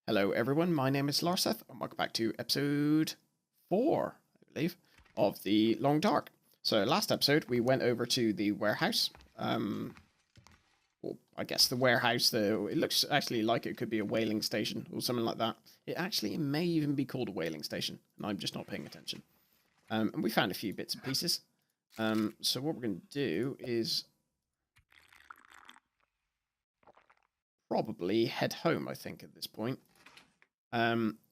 Hello everyone, my name is Larseth, and welcome back to episode 4, I believe, of The Long Dark. So last episode we went over to the warehouse, well, I guess the warehouse, it looks actually like it could be a whaling station or something like that. It may even be called a whaling station, and I'm just not paying attention. And we found a few bits and pieces. So what we're going to do is probably head home, I think, at this point.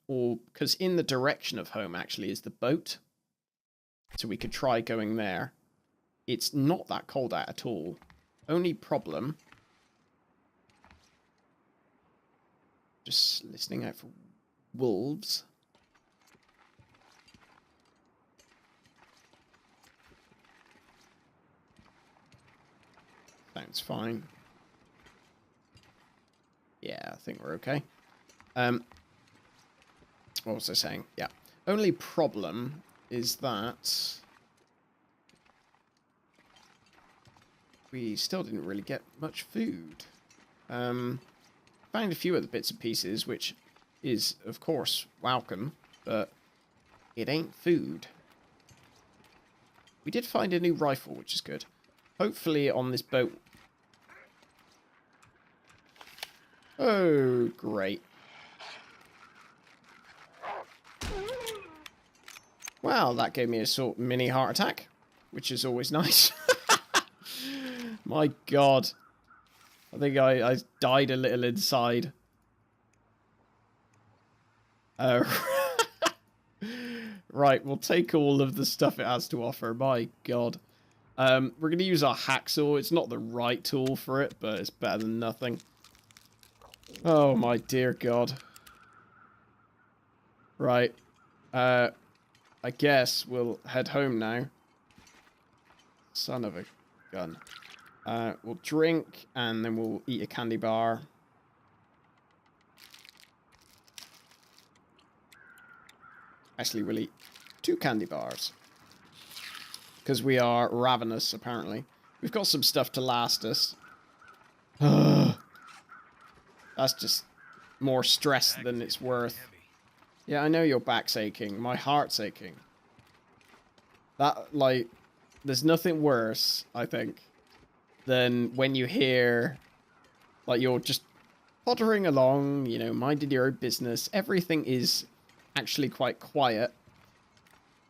Or because in the direction of home actually is the boat, so we could try going there. It's not that cold out at all. Only problem, just listening out for wolves. Sounds fine. Yeah, I think we're okay. What was I saying? Yeah. Only problem is that we still didn't really get much food. Found a few other bits and pieces, which is, of course, welcome, but it ain't food. We did find a new rifle, which is good. Hopefully on this boat... Oh, great. Well, that gave me a sort of mini heart attack, which is always nice. My God. I think I died a little inside. Right, we'll take all of the stuff it has to offer. My God. We're going to use our hacksaw. It's not the right tool for it, but it's better than nothing. Oh, my dear God. Right. I guess we'll head home now. Son of a gun. We'll drink, and then we'll eat a candy bar. Actually, we'll eat 2 candy bars. Because we are ravenous, apparently. We've got some stuff to last us. That's just more stress than it's worth. Yeah, I know your back's aching. My heart's aching. That, like, there's nothing worse, I think, than when you hear, like, you're just pottering along, you know, minding your own business. Everything is actually quite quiet.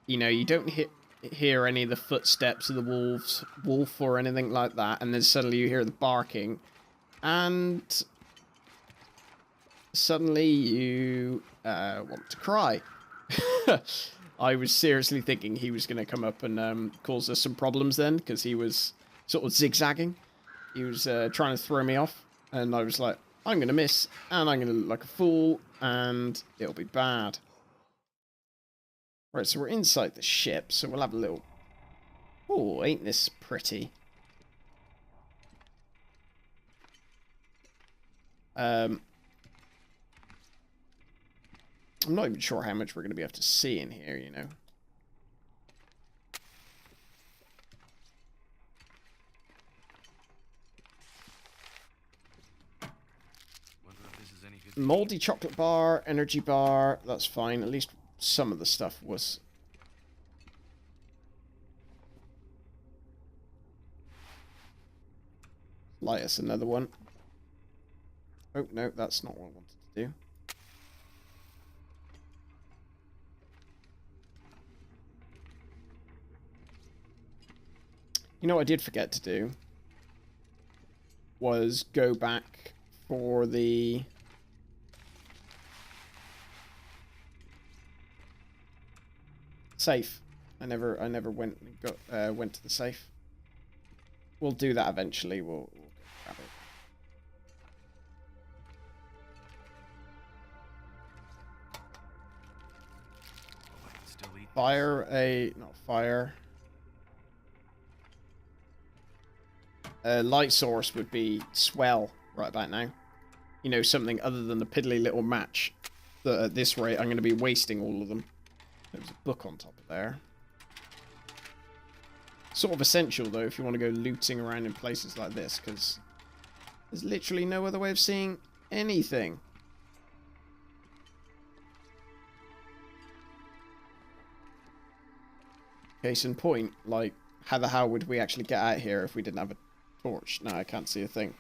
You know, you don't hear any of the footsteps of the wolf or anything like that, and then suddenly you hear the barking, and suddenly you want to cry. I was seriously thinking he was going to come up and cause us some problems then, because he was sort of zigzagging. He was trying to throw me off, and I was like, I'm going to miss, and I'm going to look like a fool, and it'll be bad. Right, so we're inside the ship, so we'll have a little... Oh, ain't this pretty? I'm not even sure how much we're going to be able to see in here, you know. Moldy chocolate bar, energy bar, that's fine. At least some of the stuff was... Light us another one. Oh, no, that's not what I wanted to do. You know what I did forget to do? Was go back for the... safe. I never went to the safe. We'll do that eventually. We'll grab it. A light source would be swell right about now. You know, something other than the piddly little match. That at this rate, I'm going to be wasting all of them. There's a book on top of there. Sort of essential, though, if you want to go looting around in places like this, because there's literally no other way of seeing anything. Case in point, like, how the hell would we actually get out here if we didn't have a torch? No, I can't see a thing.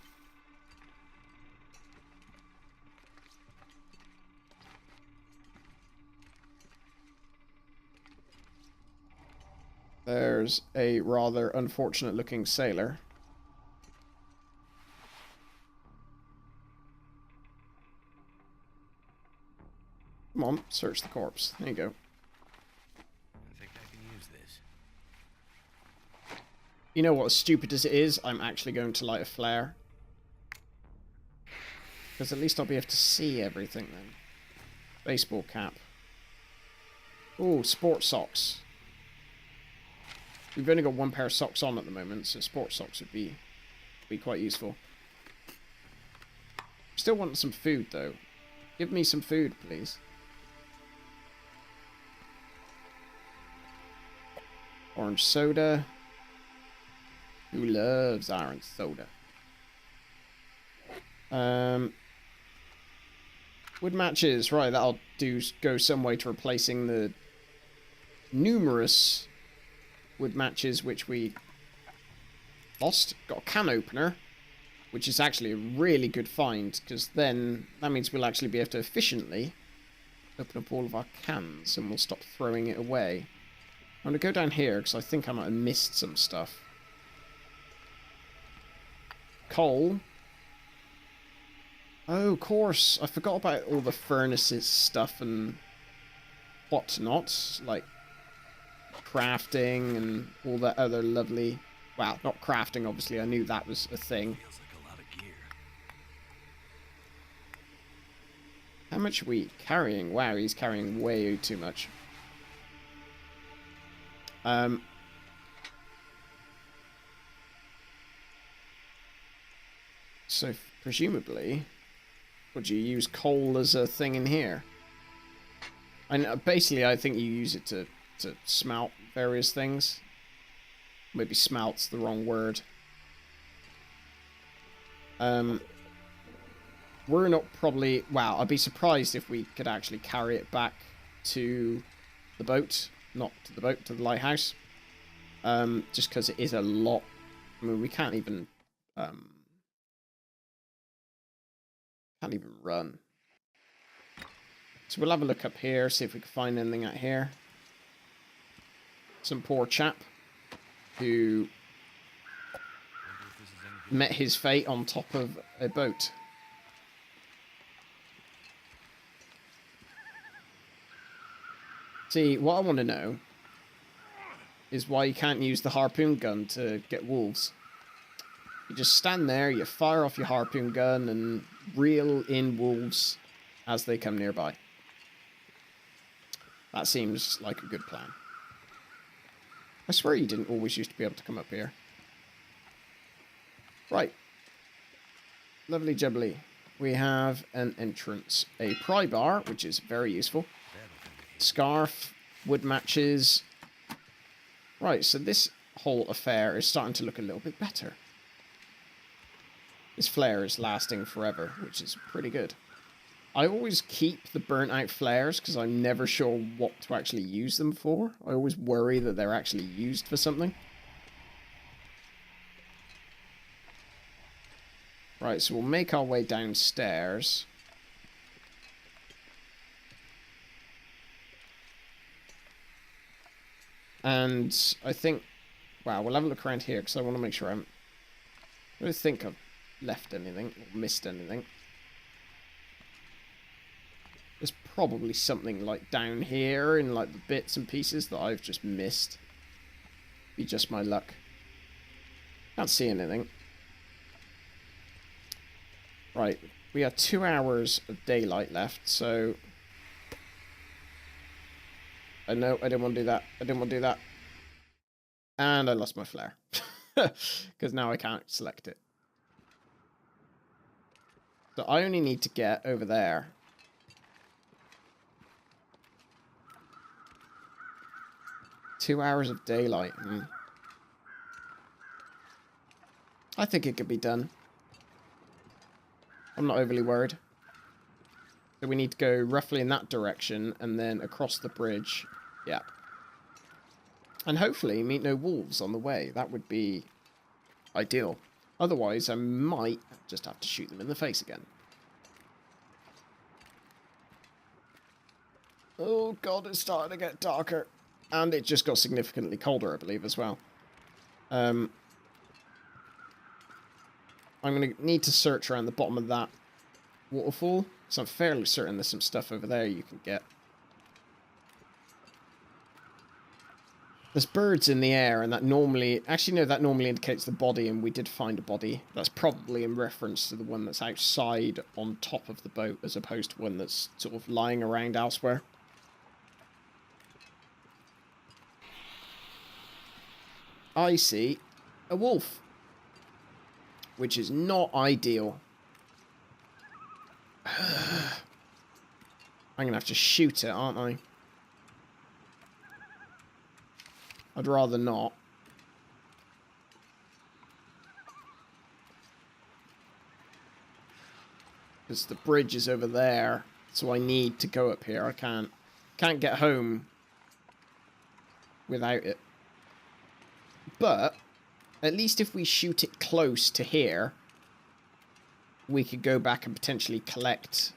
There's a rather unfortunate looking sailor. Come on, search the corpse. There you go. I think I can use this. You know what, as stupid as it is, I'm actually going to light a flare. Because at least I'll be able to see everything then. Baseball cap. Ooh, sport socks. We've only got one pair of socks on at the moment, so sport socks would be quite useful. Still want some food, though. Give me some food, please. Orange soda. Who loves orange soda? Wood matches. Right, that'll go some way to replacing the numerous wood matches which we lost. Got a can opener, which is actually a really good find, because then that means we'll actually be able to efficiently open up all of our cans and we'll stop throwing it away. I'm going to go down here because I think I might have missed some stuff. Coal. Oh, of course. I forgot about all the furnaces stuff and whatnot, like crafting and all that other lovely... Well, not crafting, obviously. I knew that was a thing. Feels like a lot of gear. How much are we carrying? Wow, he's carrying way too much. So, presumably, would you use coal as a thing in here? And basically, I think you use it to smelt various things. Maybe smelt's the wrong word. We're not probably... Wow, I'd be surprised if we could actually carry it back to the boat. Not to the boat, to the lighthouse. Just because it is a lot. I mean, we can't even... can't even run. So we'll have a look up here, see if we can find anything out here. Some poor chap who met his fate on top of a boat. See, what I want to know is why you can't use the harpoon gun to get wolves. You just stand there, you fire off your harpoon gun and reel in wolves as they come nearby. That seems like a good plan. I swear you didn't always used to be able to come up here. Right. Lovely jubbly. We have an entrance. A pry bar, which is very useful. Scarf, wood matches. Right, so this whole affair is starting to look a little bit better. This flare is lasting forever, which is pretty good. I always keep the burnt out flares because I'm never sure what to actually use them for. I always worry that they're actually used for something. Right, so we'll make our way downstairs. And I think... Wow, we'll have a look around here because I want to make sure I don't think I've left anything or missed anything. There's probably something like down here in like the bits and pieces that I've just missed. Be just my luck. Can't see anything. Right, we have 2 hours of daylight left, so... I know, I didn't want to do that. I didn't want to do that. And I lost my flare. Because now I can't select it. So I only need to get over there. Two hours of daylight. I think it could be done. I'm not overly worried. So we need to go roughly in that direction and then across the bridge. Yeah. And hopefully meet no wolves on the way. That would be ideal. Otherwise, I might just have to shoot them in the face again. Oh god, it's starting to get darker. And it just got significantly colder, I believe, as well. I'm going to need to search around the bottom of that waterfall. So I'm fairly certain there's some stuff over there you can get. There's birds in the air, and that normally... Actually, no, that normally indicates the body, and we did find a body. That's probably in reference to the one that's outside on top of the boat, as opposed to one that's sort of lying around elsewhere. I see a wolf, which is not ideal. I'm going to have to shoot it, aren't I? I'd rather not. Because the bridge is over there, so I need to go up here. I can't get home without it. But at least if we shoot it close to here, we could go back and potentially collect.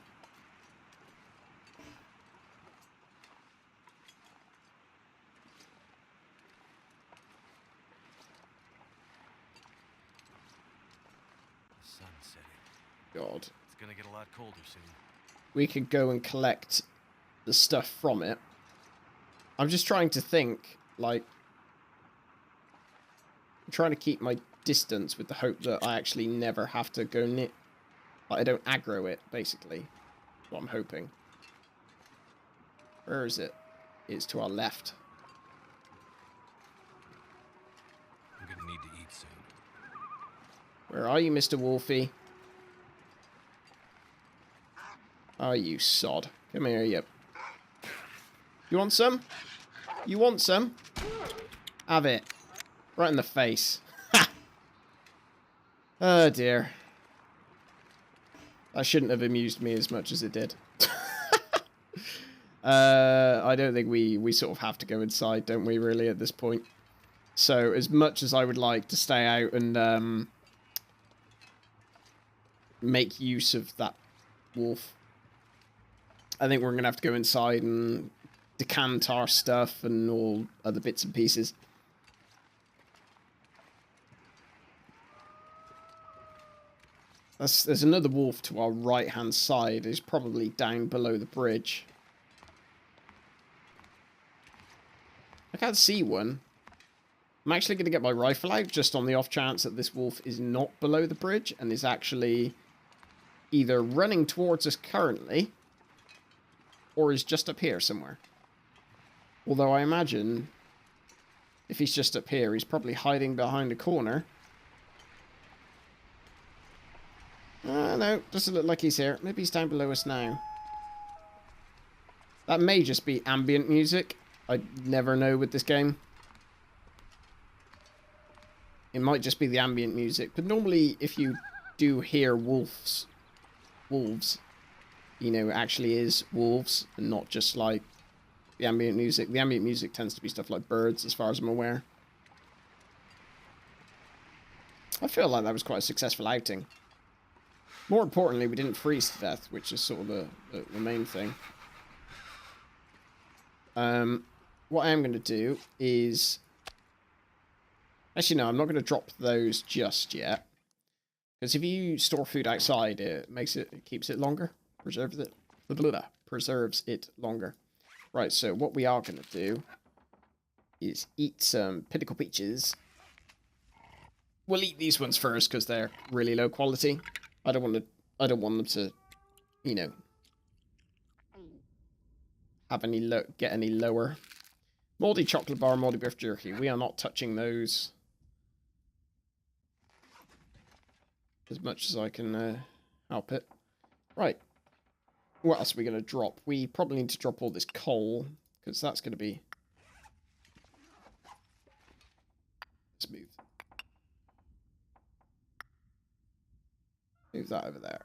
The sun's setting. God. It's gonna get a lot colder soon. We could go and collect the stuff from it. I'm just trying to think, like... I'm trying to keep my distance with the hope that I actually never have to go near... Like, I don't aggro it, basically. That's what I'm hoping. Where is it? It's to our left. I'm gonna need to eat soon. Where are you, Mr. Wolfie? Oh, you sod. Come here, you. You want some? You want some? Have it. Right in the face. Ha! Oh, dear. That shouldn't have amused me as much as it did. I don't think we sort of have to go inside, don't we, really, at this point? So, as much as I would like to stay out and make use of that wolf, I think we're going to have to go inside and decant our stuff and all other bits and pieces. There's another wolf to our right-hand side. He's probably down below the bridge. I can't see one. I'm actually going to get my rifle out just on the off chance that this wolf is not below the bridge and is actually either running towards us currently or is just up here somewhere. Although I imagine if he's just up here, he's probably hiding behind a corner. No, doesn't look like he's here. Maybe he's down below us now. That may just be ambient music. I never know with this game. It might just be the ambient music. But normally, if you do hear wolves, you know, it actually is wolves and not just like the ambient music. The ambient music tends to be stuff like birds, as far as I'm aware. I feel like that was quite a successful outing. More importantly, we didn't freeze to death, which is sort of the main thing. What I am going to do is... Actually, no, I'm not going to drop those just yet. Because if you store food outside, it keeps it longer. Preserves it longer. Right, so what we are going to do is eat some pinnacle peaches. We'll eat these ones first because they're really low quality. I don't want them to, you know, have get any lower. Moldy chocolate bar, moldy beef jerky. We are not touching those as much as I can help it. Right. What else are we going to drop? We probably need to drop all this coal because that's going to be smooth. Move that over there.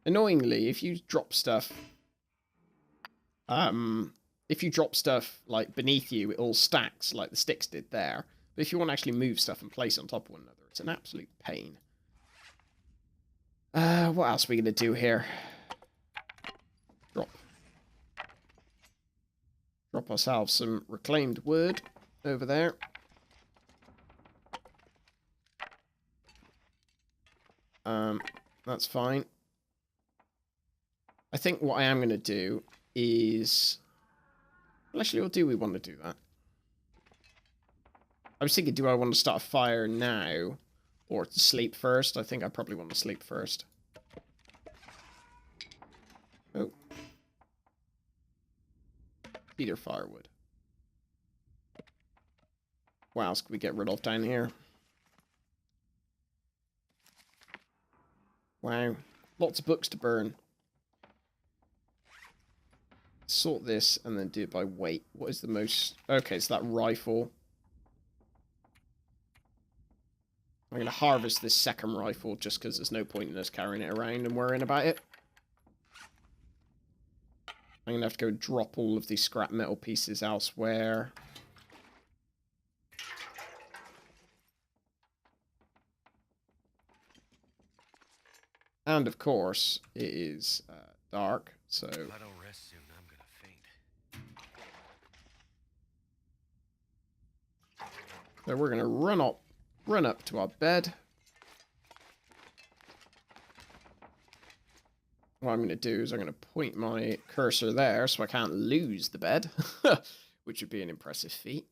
Annoyingly, if you drop stuff, like beneath you, it all stacks like the sticks did there. But if you want to actually move stuff and place it on top of one another, it's an absolute pain. What else are we going to do here? Drop ourselves some reclaimed wood over there. That's fine. I think what I am going to do is... Well, actually, or do we want to do that? I was thinking, do I want to start a fire now or to sleep first? I think I probably want to sleep first. Oh. Cedar firewood. What else can we get rid of down here? Wow. Lots of books to burn. Sort this and then do it by weight. What is the most... Okay, so that rifle. I'm going to harvest this second rifle just because there's no point in us carrying it around and worrying about it. I'm going to have to go drop all of these scrap metal pieces elsewhere. And of course, it is dark, so... If I don't rest soon, I'm gonna faint. So we're going to run up to our bed. What I'm going to do is I'm going to point my cursor there so I can't lose the bed, which would be an impressive feat.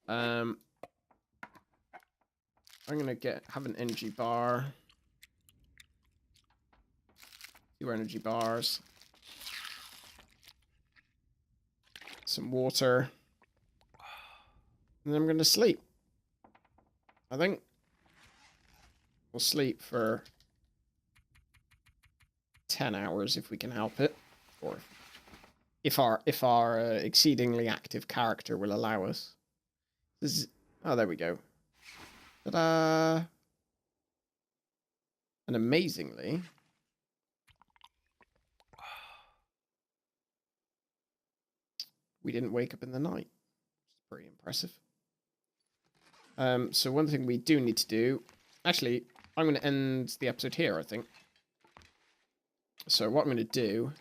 I'm going to have an energy bar. 2 energy bars. Some water. And then I'm going to sleep. I think we'll sleep for 10 hours if we can help it, or if our exceedingly active character will allow us. Oh, there we go. Ta-da! And amazingly, we didn't wake up in the night. It's pretty impressive. So one thing we do need to do... Actually, I'm going to end the episode here, I think. So what I'm going to do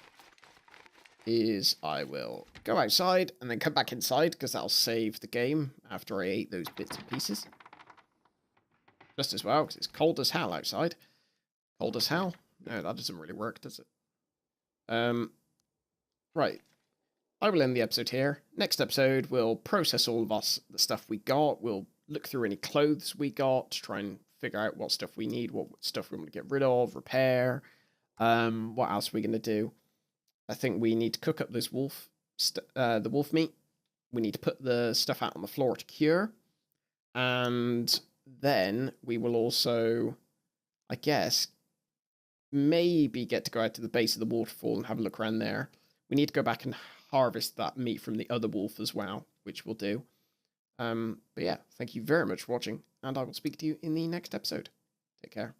is I will go outside and then come back inside, because that'll save the game after I ate those bits and pieces. Just as well, because it's cold as hell outside. Cold as hell? No, that doesn't really work, does it? Right. I will end the episode here. Next episode, we'll process all of the stuff we got. We'll look through any clothes we got to try and figure out what stuff we need, what stuff we want to get rid of, repair. What else are we going to do? I think we need to cook up this the wolf meat. We need to put the stuff out on the floor to cure. And then we will also, I guess, maybe get to go out to the base of the waterfall and have a look around there. We need to go back and harvest that meat from the other wolf as well, which we'll do. But yeah, thank you very much for watching, and I will speak to you in the next episode. Take care.